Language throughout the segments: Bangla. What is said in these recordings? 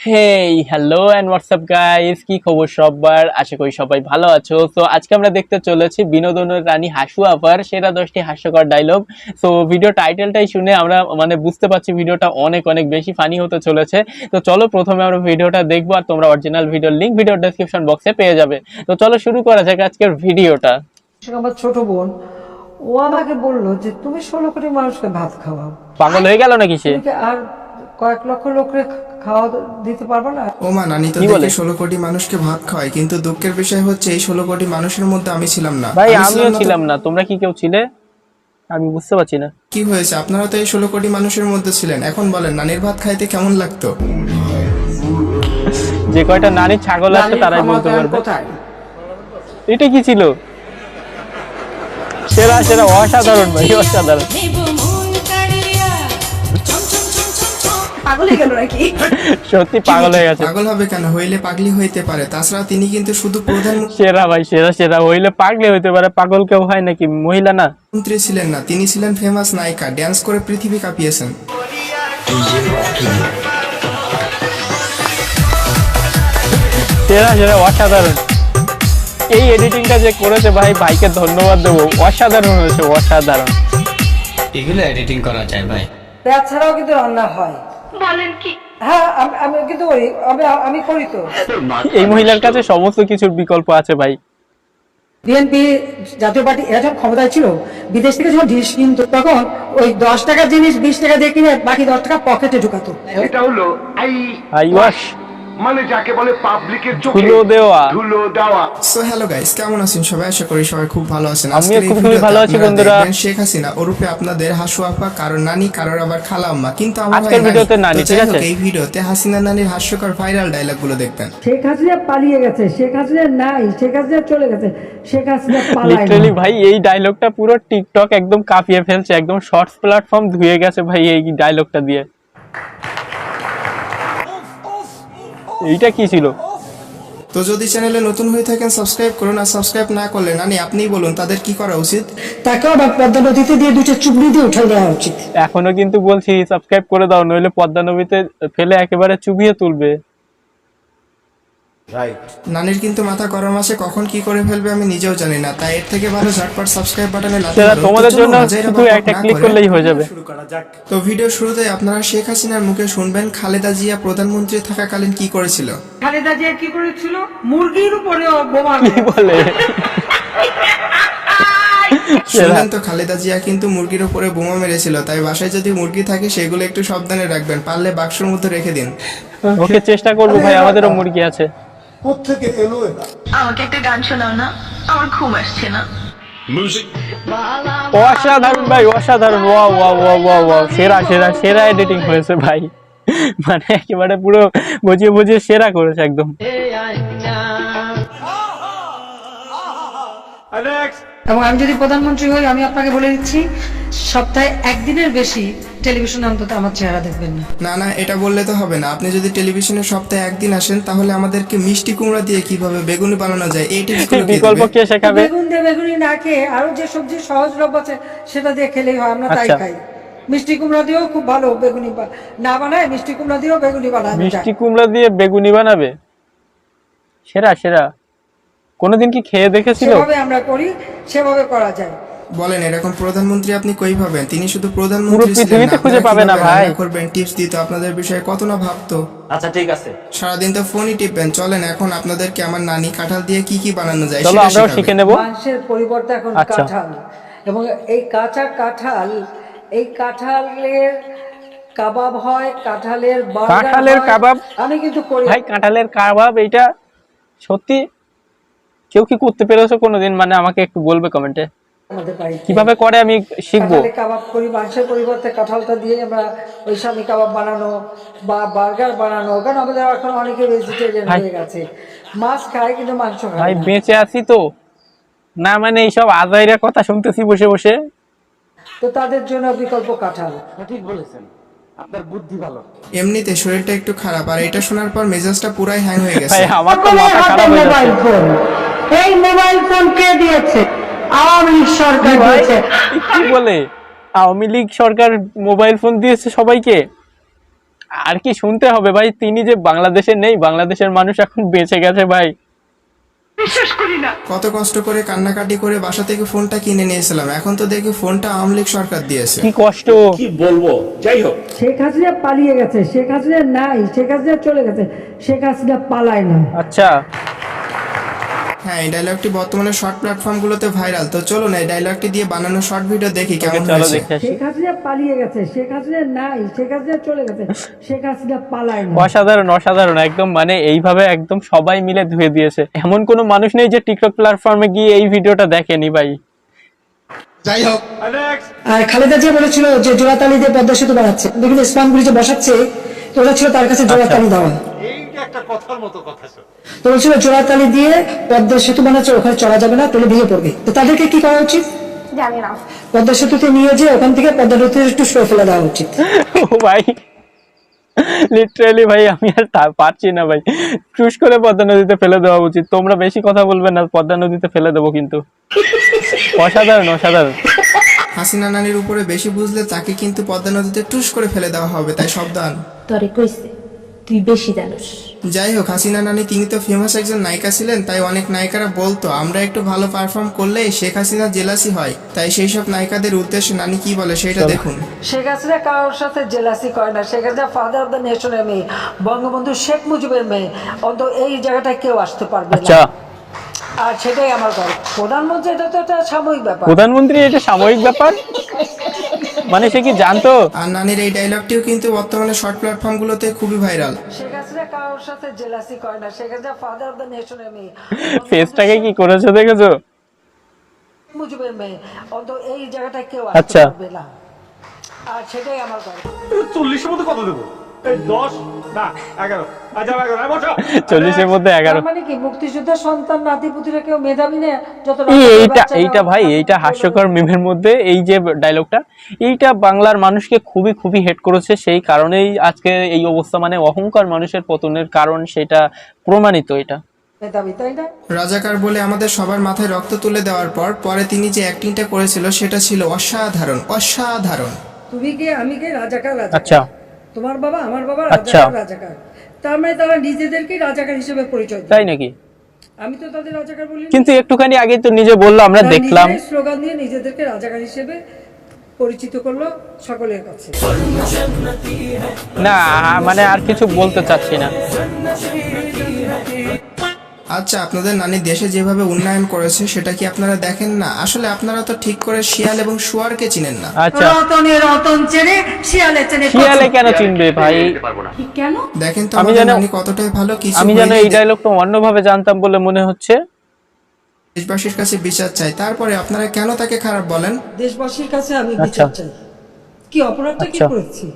Hey hello and WhatsApp guys, কি খবর সবার? আশা করি সবাই ভালো আছো। তো আজকে আমরা দেখতে চলেছি বিনোদনের রানী হাসু আপার সেরা 10টি হাস্যকর ডায়লগ। তো ভিডিও টাইটেলটাই শুনে আমরা বুঝতে পারছি ভিডিওটা অনেক অনেক বেশি ফানি হতে চলেছে। তো চলো প্রথমে আমরা ভিডিওটা দেখবো, আর তোমরা অরিজিনাল ভিডিওর লিংক ভিডিও ডেসক্রিপশন বক্সে পেয়ে যাবে। তো চলো শুরু করা যাক আজকের ভিডিওটা। আমার ছোট বোন ও আমাকে বললো যে তুমি 16 কোটি মানুষকে ভাত খাওয়াও, পাগল হয়ে গেল নাকি সে? তুমি কি আর কয়েক লক্ষ লোককে খাওয়া দিতে পারবে না? ও মা, নানি তো কি বলে? দেখে 16 কোটি মানুষকে ভাত খাওয়ায়, কিন্তু দুঃখের বিষয় হচ্ছে এই 16 কোটি মানুষের মধ্যে আমি ছিলাম না। ভাই আমি আমিও না তো- ছিলাম না, তোমরা কি কেউ ছিলে? আমি বুঝতে পারছি না কি হয়েছে, আপনারা তো এই 16 কোটি মানুষের মধ্যে ছিলেন। এখন বলেন নানির ভাত খাইতে কেমন লাগতো? যে কয়টা নারী ছাগল আছে তারাই বলতে পারবে। কোথায়? এটা কি ছিল? সেরা সেরা অসাধারণ ভাই, অসাধারণ। পাগল হয়ে গেল নাকি? সত্যি পাগল হয়ে গেছে। পাগল হবে কেন, হইলে পাগলি হইতে পারে। তাছাড়া তিনি কিন্তু শুধু সেরা ভাই, সেরা সেরা। হইলে পাগলে হইতে পারে, পাগল কেউ হয় নাকি? মহিলা না? প্রধানমন্ত্রী ছিলেন না, তিনি ছিলেন ফেমাস নায়িকা, ড্যান্স করে পৃথিবী কাঁপিয়েছেন। সেরা সেরা অসাধারণ। এই এডিটিংটা যে করেছে ভাই, ভাইকে ধন্যবাদ দেবো। অসাধারণ হয়েছে, অসাধারণ। এগুলো এডিটিং করা যায় ভাই। তাছাড়াও কিন্তু রান্না হয়। বলেন কি? হ্যাঁ, আমি কিন্তু করি, আমি করি তো। এই মহিলার কাছে সমস্ত কিছুর বিকল্প আছে ভাই। বিএনপি জাতীয় পার্টি এরা যখন ক্ষমতায় ছিল, বিদেশ থেকে যখন ডিশ কিনতো তখন ওই 10 টাকার জিনিস 20 টাকা দিয়ে কিনে বাকি 10 টাকা পকেটে ঢুকাতো। এটা হলো আইওয়াস মানে যাকে বলে পাবলিকের চোখে ধুলো দেওয়া। ধুলো দেওয়া। সো হ্যালো গাইস, কেমন আছেন সবাই? আশা করি সবাই খুব ভালো আছেন। আমিও আজকের এই খুবই ভিডিওতে ভালো আছি আপনারা বন্ধুরা। দেখবেন শেখ হাসিনা ওরূপে আপনাদের হাসু আপা, কারোর নানি, কারোর আবার খালা আম্মা, কিন্তু আমার আজকের ভাই ভিডিওতে নানি, তো ঠিক যাই আছে? হোক, এই ভিডিওতে হাসিনা নানির হাস্যকর ভাইরাল ডায়লগগুলো দেখবেন। শেখ হাসিনা পালিয়ে গেছে, শেখ হাসিনা নাই, শেখ হাসিনা চলে গেছে, শেখ হাসিনা পালায় লিটারালি না। ভাই এই ডায়লগটা পুরো টিকটক একদম কাঁপিয়ে ফেলছে, একদম শর্টস প্ল্যাটফর্ম ধুয়ে গেছে ভাই এই ডায়লগটা দিয়ে। এইটা কি ছিল? তো যদি চ্যানেলে নতুন হয়ে থাকেন সাবস্ক্রাইব করুন, আর সাবস্ক্রাইব না করলে নানি আপনিই বলুন তাদের কি করা উচিত। তাকে আবার পদ্মা নদীতে দিয়ে দুটো চুবড়ি দিয়ে উঠাই দেওয়া উচিত। এখনো কিন্তু বলছি সাবস্ক্রাইব করে দাও, নইলে পদ্মা নদীতে ফেলে একেবারে চুবিয়ে তুলবে। নানির কিন্তু মাথা গরম আছে, কখন কি করে ফেলবে আমি নিজেও জানি না। তাই এর থেকে ভালো ঝটপট সাবস্ক্রাইব বাটনে লাথি সেটা মারুন। তোমাদের তো জন্য চলুন, হাজার শুধু আবার একটা না ক্লিক করে করলেই হয়ে যাবে। তো ভিডিও শুরুতে আপনারা শেখ হাসিনার মুখে শুনবেন খালেদা জিয়া প্রধানমন্ত্রী থাকাকালীন কি করেছিল। খালেদা জিয়া কি করেছিল? মুরগির উপরে বোমা কি বলে? শুনলেন তো, খালেদা জিয়া কিন্তু মুরগির উপরে বোমা মেরেছিল। তাই বাসায় যদি মুরগি থাকে সেগুলো একটু সাবধানে রাখবেন, পারলে বাক্সের মধ্যে রেখে দিন। ওকে, চেষ্টা করবো ভাই, আমাদেরও মুরগি আছে। আমাকে একটা গান শোনাও না, আমার ঘুম আসছে না। অসাধারণ ভাই, অসাধারণ। Wow wow wow wow wow, সেরা সেরা সেরা এডিটিং হয়েছে ভাই। একেবারে পুরো বুঝিয়ে বুঝিয়ে সেরা করেছে একদম। এবং আমি যদি প্রধানমন্ত্রী হই, আমি আপনাকে বলে দিচ্ছি, সপ্তাহে একদিনের বেশি টেলিভিশনে অন্তত আমার চেহারা দেখবেন না। না না, এটা বললে তো হবে না। আপনি যদি টেলিভিশনে সপ্তাহে একদিন আসেন, তাহলে আমাদেরকে মিষ্টি কুমড়া দিয়ে কিভাবে বেগুনি বানানো যায় এই টিপসগুলো কে বিকল্প দিবে? কে শেখাবে? বেগুন দিয়ে বেগুনি না খেয়ে আরো যে সবজি সহজলভ্য আছে সেটা দিয়ে খেলেই হয়, আমরা তাই আচ্ছা। খাই। মিষ্টি কুমড়া দিয়েও খুব ভালো বেগুনি না বানায়, মিষ্টি কুমড়া দিয়েও বেগুনি বানানো যায়। মিষ্টি কুমড়া দিয়ে বেগুনি বানাবে? সেরা সেরা। কোনোদিন কি খেয়ে দেখেছিল? সেভাবে আমরা করি, সেভাবে করা যায়। বলেন, এরকম প্রধানমন্ত্রী আপনি কই পাবেন? তিনি শুধু পুরো প্রধানমন্ত্রী ছিলেন পৃথিবীতে না, খুঁজে আপনারা পাবে না কিভাবে ভাই। রান্না করবেন, টিপস দিত, আপনাদের বিষয়ে কত না ভাবতো। আচ্ছা ঠিক আছে, সারাদিন তো ফোনই টিপবেন। চলেন এখন আপনাদেরকে আমার নানি কাঁঠাল দিয়ে কি কি বানানো যায় চলো সেটা আমরাও শেখাবে। শিখে নেব। মাংসের পরিবর্তে এখন আচ্ছা। কাঁঠাল, এবং এই কাঁচা কাঁঠাল, এই কাঁঠালের কাবাব হয়, কাঁঠালের বার্গার কাঁঠালের হয়। কাবাব? আমি কিন্তু করি। ভাই কাঁঠালের কাবাব, এইটা সত্যি কেউ কি করতে পেরেছো কোনোদিন? আমাকে একটু বলবে কমেন্টে আমাদের বাড়িতে কিভাবে করে, আমি শিখবো। কাঁঠালের কাবাব করি, মাংসের পরিবর্তে কাঁঠালটা দিয়ে আমরা ওই স্বামী কাবাব বানানো বা বার্গার বানানো, কারণ আমাদের এখন অনেকে ভেজিটেরিয়ান ভাই। হয়ে গেছে, মাছ খায় কিন্তু মাংস ভাই খায় না। বেঁচে আছি তো না, এইসব আজাইরা কথা শুনতেছি বসে বসে। তো তাদের জন্য বিকল্প কাঁঠাল। এমনিতে শরীরটা একটু খারাপ, আর এটা শোনার পর মেজাজটা পুরাই হ্যাং হয়ে গেছে। ভাই আমার তো মাথা খারাপ হয়ে যাচ্ছে। ফোন, এই মোবাইল ফোন কে দিয়েছে? আওয়ামী লীগ সরকার ভাই দিয়েছে। কি বলে? আওয়ামী লীগ সরকার মোবাইল ফোন দিয়েছে সবাইকে? আর কি শুনতে হবে ভাই, তিনি যে বাংলাদেশে নেই, বাংলাদেশের মানুষ এখন বেঁচে গেছে ভাই। কত কষ্ট করে কান্নাকাটি করে বাসা থেকে ফোনটা কিনে নিয়েছিলাম, এখন তো দেখি ফোনটা আওয়ামী লীগ সরকার দিয়েছে। কি কষ্ট। শেখ হাসিনা পালিয়ে গেছে, শেখ হাসিনা নাই, শেখ হাসিনা চলে গেছে, শেখ হাসিনা পালায় না। আচ্ছা, হ্যাঁ, এই ডায়লগটি বর্তমানে শর্ট প্ল্যাটফর্মগুলোতে ভাইরাল। তো চলুন এই ডায়লগটি দিয়ে বানানো শর্ট ভিডিও দেখি কেমন চলো হয়েছে। দেখে আসি। শেখ হাসিনা পালিয়ে গেছে, শেখ হাসিনা নাই, শেখ হাসিনা চলে গেছে, শেখ হাসিনা পালায় না। অসাধারণ অসাধারণ, একদম মানে এইভাবে একদম সবাই মিলে ধুয়ে দিয়েছে। এমন কোনো মানুষ নেই যে টিকটক প্ল্যাটফর্মে গিয়ে এই ভিডিওটা দেখেনি ভাই। যাই হোক, আর খালেদা জিয়া বলেছিল যে জোড়াতালি দিয়ে পদ্মা সেতু বানাচ্ছে, দেখুন ইসলাম ব্রিজে বসাচ্ছে, তো ওটা ছিল তার কাছে জোড়াতালি দেওয়া। তো বলছিল জোড়াতালি দিয়ে পদ্মা সেতু বানাচ্ছে, ওখানে চলা যাবে না, তাহলে ভেঙে পড়বে। তো তাদেরকে কি করা উচিত? জানি না। পদ্মা সেতুতে নিয়ে যেয়ে ওখান থেকে পদ্মা নদীতে একটু সরে ফেলে দেওয়া উচিত। ও ভাই, লিটারালি ভাই আমি আর পারছি না ভাই, টুস করে পদ্মা নদীতে ফেলে দেওয়া উচিত। তোমরা বেশি কথা বলবে না, পদ্মা নদীতে ফেলে দেবো কিন্তু। অসাধারণ অসাধারণ। হাসিনা নানির উপরে বেশি বুঝলে তাকে কিন্তু পদ্মা নদীতে টুস করে ফেলে দেওয়া হবে, তাই সাবধান। তোরে কইছে তুই বেশি জানোস। যাই হোক, হাসিনা নানি তিনি তো ফেমাস একজন নায়িকা ছিলেন, তাই অনেক নায়িকারা বলতো আমরা একটু ভালো পারফর্ম করলেই শেখ হাসিনা জেলাসি হয়। তাই সেই সব নায়িকাদের উদ্দেশ্যে নানি কি বলে সেটা দেখুন। শেখ হাসিনা কারোর সাথে জেলাসি করে না, Sheikh Hasina father of the নেশনের মেয়ে, বঙ্গবন্ধু শেখ মুজিবের মেয়ে, অন্তত এই জায়গাটায় কেউ আসতে পারবে না। আচ্ছা, আর সেটাই আমার গর্ব। প্রধানমন্ত্রী এটা তো একটা সাময়িক ব্যাপার। প্রধানমন্ত্রী এটা সাময়িক ব্যাপার মানে সে কি জানতো? আর নানির এই ডায়লগটিও কিন্তু বর্তমানে শর্ট প্ল্যাটফর্মগুলোতে খুবই ভাইরাল। শেখ হাসিনা কারোর সাথে জেলাসি করে না, Sheikh Hasina father of the নেশনের মেয়ে, ফেসটাকে কি করেছে দেখেছো? মুজিবের মেয়ে, অন্তত এই জায়গাটায় কেউ আসতে আচ্ছা। পারবে না। আর সেটাই আমার গর্ব। 40-এর মধ্যে কত দেবো? এই 10 না 11। আচ্ছা 11 বসো। 40-এর মধ্যে 11। তার মানে কি মুক্তিযুদ্ধের সন্তান নাতিপুতিরা কেউ মেধাবী না? যত এইটা ভাই, এইটা হাস্যকর মিমের মধ্যে এই যে ডায়লগটা, এইটা বাংলার মানুষকে খুবই খুবই হেট করেছে। সেই কারণেই আজকে এই অবস্থা, মানে অহংকার মানুষের পতনের কারণ, সেটা প্রমাণিত এটা। মেধাবী, তাই না? রাজাকার বলে আমাদের সবার মাথায় রক্ত তুলে দেওয়ার পর পরে তিনি যে অ্যাক্টিংটা করেছিল সেটা ছিল অসাধারণ অসাধারণ। তুমি কি আমি কি রাজাকার? আচ্ছা, তোমার বাবা আমার বাবা আচ্ছা। রাজাকার। তার মানে তারা নিজেদেরকে রাজাকার হিসেবে পরিচয় দেয়। তাই নাকি? আমি তো তাদের রাজাকার বলি। কিন্তু একটুখানি আগে তো নিজে বললো, আমরা দেখলাম। স্লোগান দিয়ে নিজেদেরকে রাজাকার হিসেবে পরিচিত করলো সকলের কাছে। না মানে আর কিছু বলতে চাচ্ছি না। আচ্ছা, আপনাদের নানি দেশে যেভাবে উন্নয়ন করেছে সেটা কি আপনারা দেখেন না? আসলে আপনারা তো ঠিক করে শিয়াল এবং শুয়ারকে চিনেন না। আচ্ছা, রতনে রতন চেনে, শিয়ালে চেনে শিয়ালে কেন চিনবে ভাই? কেন? দেখেন তো আমি আমাদের জানো- নানি কতটাই ভালো। কিছু আমি জানো হইলেই এই ডায়লগটা অন্যভাবে জানতাম বলে মনে হচ্ছে। দেশবাসীর কাছে বিচার চাই, তারপরে আপনারা কেন তাকে খারাপ বলেন? দেশবাসীর কাছে আমি আচ্ছা। বিচার চাই। কি অপরাধটা কি আচ্ছা। করেছি?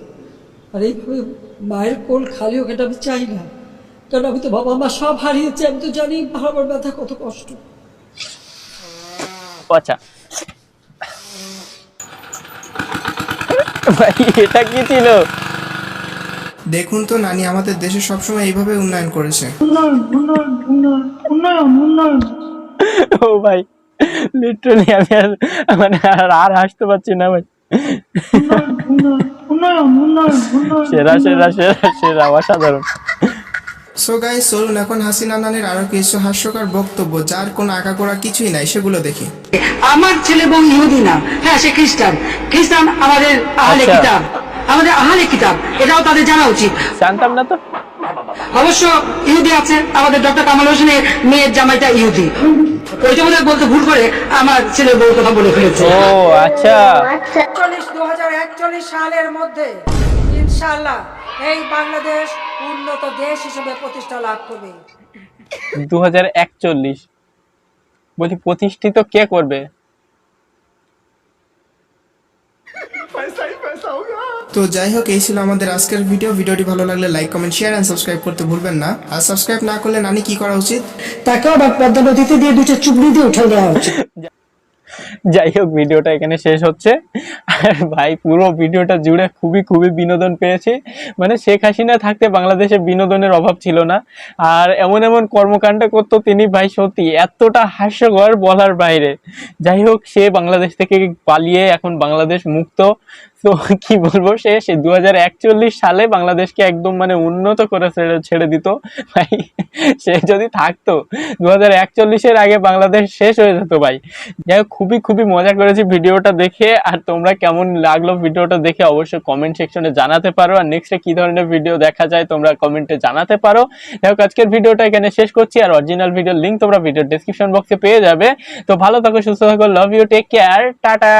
আর এইভাবে মায়ের কোল খালি হোক এটা আমি চাই না, কারণ আমি তো বাবা মা সব হারিয়েছি, আমি তো জানি হারাবার ব্যথা কত কষ্ট। আচ্ছা ভাই, এটা কি ছিল? দেখুন তো নানি আমাদের দেশে সবসময় এইভাবে উন্নয়ন করেছে। ও ভাই, লিটারালি আমি মানে আর হাসতে পারছি না ভাই। সেরা সেরা সেরা সেরা, অসাধারণ। সো গাইস, চলুন এখন হাসিনা নানির আরো কিছু হাস্যকর বক্তব্য যার কোনো আঁকাকোড়া কিছুই নাই সেগুলো দেখি। আমার ছেলে বউ ইহুদি না, হ্যাঁ সে খ্রিস্টান। খ্রিস্টান আমাদের আহলে আচ্ছা। কিতাব, আমাদের আহলে কিতাব, এটাও তাদের জানা উচিত। জানতাম না তো। অবশ্য ইহুদি আছে, আমাদের ডক্টর কামাল হোসেনের মেয়ের জামাইটা ইহুদি। ওইটা বোধহয় বলতে ভুল করে আমার ছেলে বউর কথা বলে ফেলেছে। ও আচ্ছা, 2041 সালের মধ্যে ইনশাআল্লাহ এই বাংলাদেশ উন্নত দেশ হিসেবে প্রতিষ্ঠা লাভ করবে। 2041 বলছি, প্রতিষ্ঠিত কে করবে? তো যাই হোক, এই ছিল আমাদের আজকের ভিডিওটি ভালো লাগলে like comment share and subscribe করতে ভুলবেন না। আর সাবস্ক্রাইব না করলে নানি কি করা উচিত? তাকেও আবার পদ্মা নদীতে দিয়ে দুটো চুবড়ি দিয়ে উঠে দেওয়া উচিত। যাই হোক, ভিডিওটা এখানে শেষ হচ্ছে। আর ভাই পুরো ভিডিওটা জুড়ে খুবই খুবই বিনোদন পেয়েছি। মানে শেখ হাসিনা থাকতে বাংলাদেশে বিনোদনের অভাব ছিল না। আর এমন এমন কর্মকাণ্ড করতো তিনি ভাই, সত্যি এতটা হাস্যকর বলার বাইরে। যাই হোক, সে বাংলাদেশ থেকে পালিয়ে এখন বাংলাদেশ মুক্ত। তো কি বলবো, সে 2041 সালে বাংলাদেশকে একদম মানে উন্নত করে ছেড়ে দিত ভাই। সে যদি থাকতো 2041-এর আগে বাংলাদেশ শেষ হয়ে যেত ভাই। যাই হোক, খুবই মজা করেছি ভিডিওটা দেখে। আর তোমরা কেমন লাগলো ভিডিওটা দেখে অবশ্যই কমেন্ট সেকশনে জানাতে পারো, আর নেক্সটে কি ধরনের ভিডিও দেখা যায় তোমরা কমেন্টে জানাতে পারো। যাই হোক, আজকের ভিডিওটা এখানে শেষ করছি, আর অরিজিনাল ভিডিওর লিঙ্ক তোমরা ভিডিওর ডেসক্রিপশন বক্সে পেয়ে যাবে। তো ভালো থাকো, সুস্থ থাকো, love you, take care, tata.